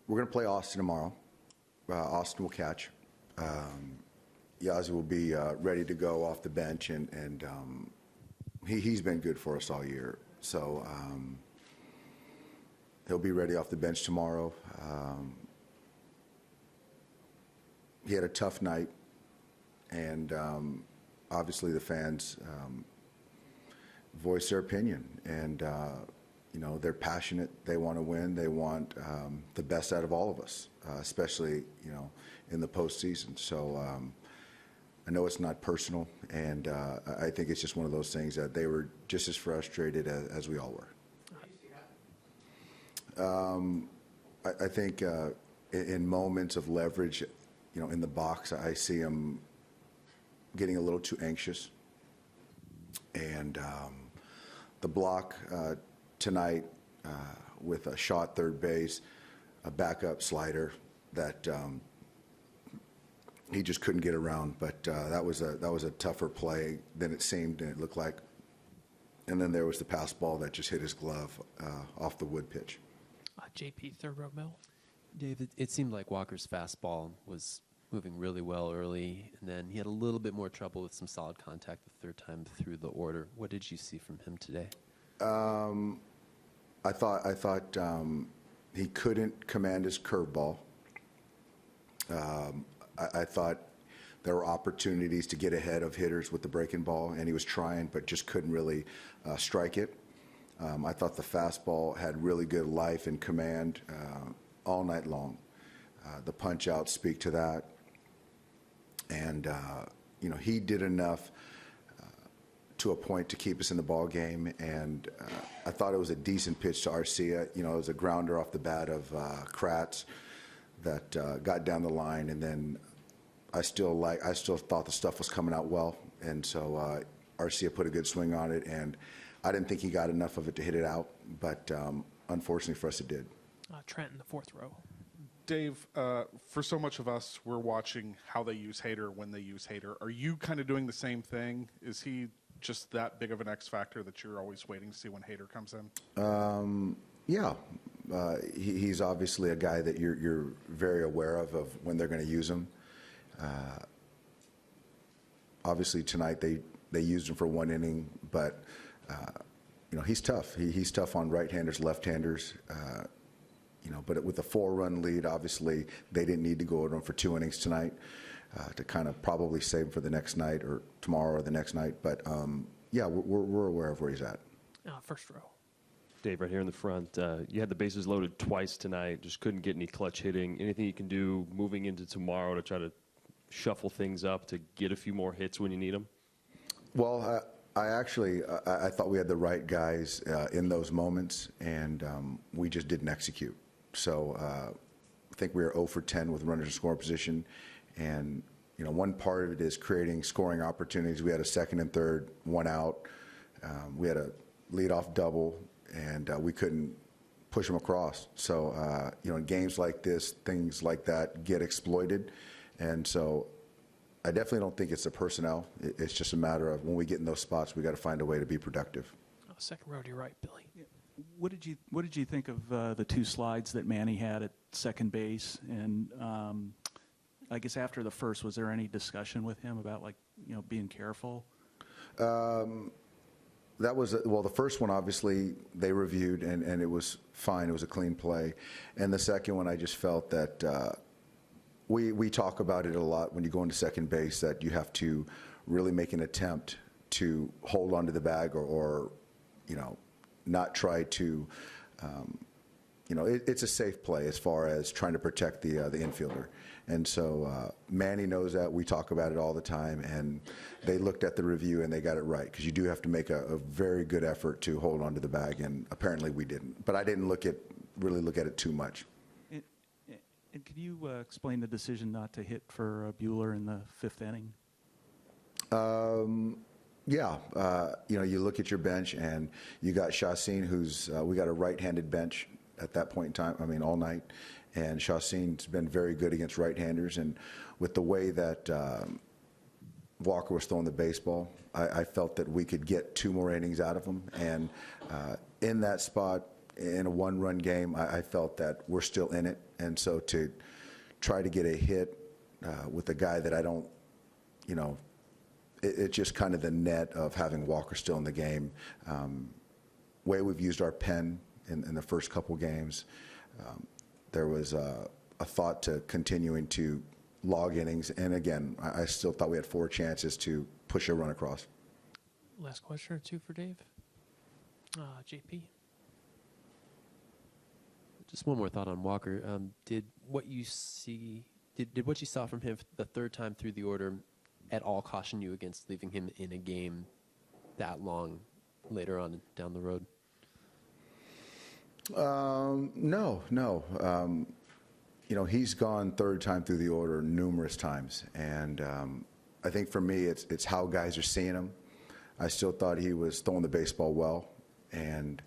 we're going to play Austin tomorrow. Austin will catch. Yazzie will be ready to go off the bench, and he's been good for us all year. So he'll be ready off the bench tomorrow. He had a tough night, and obviously the fans voice their opinion, and you know, they're passionate. They want to win. They want the best out of all of us, especially, you know, in the postseason. So I know it's not personal, and I think it's just one of those things that they were just as frustrated as we all were. I think in moments of leverage, you know, in the box, I see him getting a little too anxious. And the block tonight with a shot third base, a backup slider that he just couldn't get around. But that was a tougher play than it seemed and it looked like. And then there was the pass ball that just hit his glove off the wood pitch. JP, third row mill. Dave, it seemed like Walker's fastball was moving really well early, and then he had a little bit more trouble with some solid contact the third time through the order. What did you see from him today? I thought he couldn't command his curveball. I thought there were opportunities to get ahead of hitters with the breaking ball, and he was trying, but just couldn't really strike it. I thought the fastball had really good life and command all night long. The punch-outs speak to that. And, you know, he did enough to a point to keep us in the ball game. And I thought it was a decent pitch to Arcia. You know, it was a grounder off the bat of Kratz that got down the line. And then I still thought the stuff was coming out well. And so Arcia put a good swing on it. And I didn't think he got enough of it to hit it out. But unfortunately for us, it did. Trent in the fourth row. Dave, for so much of us, we're watching how they use Hader when they use Hader. Are you kind of doing the same thing? Is he just that big of an X factor that you're always waiting to see when Hader comes in? Yeah. He's obviously a guy that you're very aware of when they're going to use him. Obviously, tonight they used him for one inning, but you know, he's tough. He's tough on right-handers, left-handers. You know, but with a 4-run lead, obviously they didn't need to go at him for 2 innings tonight to kind of probably save him for the next night or tomorrow or the next night. But yeah, we're aware of where he's at. First row. Dave, right here in the front, you had the bases loaded twice tonight, just couldn't get any clutch hitting. Anything you can do moving into tomorrow to try to shuffle things up to get a few more hits when you need them? Well, I thought we had the right guys in those moments, and we just didn't execute. So I think we were 0 for 10 with runners in scoring position. And, you know, one part of it is creating scoring opportunities. We had a second and third, 1 out. We had a leadoff double, and we couldn't push them across. So, you know, in games like this, things like that get exploited. And so I definitely don't think it's the personnel. It's just a matter of when we get in those spots, we got to find a way to be productive. Second row to your right, Billy. Yeah. What did you think of the 2 slides that Manny had at second base? And I guess after the first, was there any discussion with him about, like, you know, being careful? That was, well, the first one, obviously, they reviewed, and it was fine. It was a clean play. And the second one, I just felt that we talk about it a lot when you go into second base, that you have to really make an attempt to hold onto the bag or you know, not try to, you know, it's a safe play as far as trying to protect the infielder. And so Manny knows that. We talk about it all the time, and they looked at the review and they got it right, because you do have to make a very good effort to hold onto the bag, and apparently we didn't. But I didn't really look at it too much. And could you explain the decision not to hit for Buehler in the 5th inning? Yeah, you know, you look at your bench, and you got Chacin, who's we got a right-handed bench at that point in time. I mean, all night, and Chacin's been very good against right-handers. And with the way that Walker was throwing the baseball, I felt that we could get 2 more innings out of him. And in that spot, in a one-run game, I felt that we're still in it. And so to try to get a hit with a guy that I don't, it's just kind of the net of having Walker still in the game. Way we've used our pen in the first couple games, there was a thought to continuing to log innings. And again, I still thought we had 4 chances to push a run across. Last question or two for Dave. JP. Just one more thought on Walker. Did what you saw from him the third time through the order at all caution you against leaving him in a game that long later on down the road? No. He's gone third time through the order numerous times, and I think for me, it's how guys are seeing him. I still thought he was throwing the baseball well, and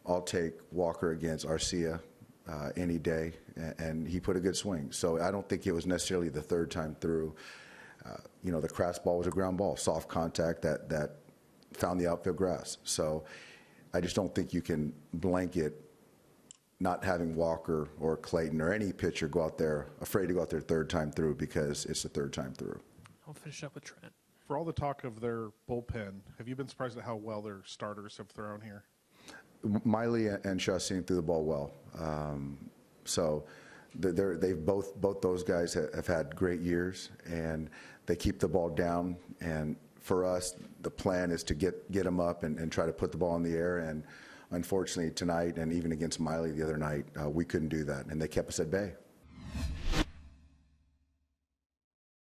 I'll take Walker against Arcia any day, and he put a good swing. So I don't think it was necessarily the third time through. The crass ball was a ground ball, soft contact that found the outfield grass. So I just don't think you can blanket not having Walker or Clayton or any pitcher go out there afraid to go out there third time through because it's the third time through. I'll finish up with Trent. For all the talk of their bullpen, have you been surprised at how well their starters have thrown here? Miley and Chassin threw the ball well. So they've both those guys have had great years, and they keep the ball down. And for us, the plan is to get them up and try to put the ball in the air. And unfortunately, tonight and even against Miley the other night, we couldn't do that, and they kept us at bay.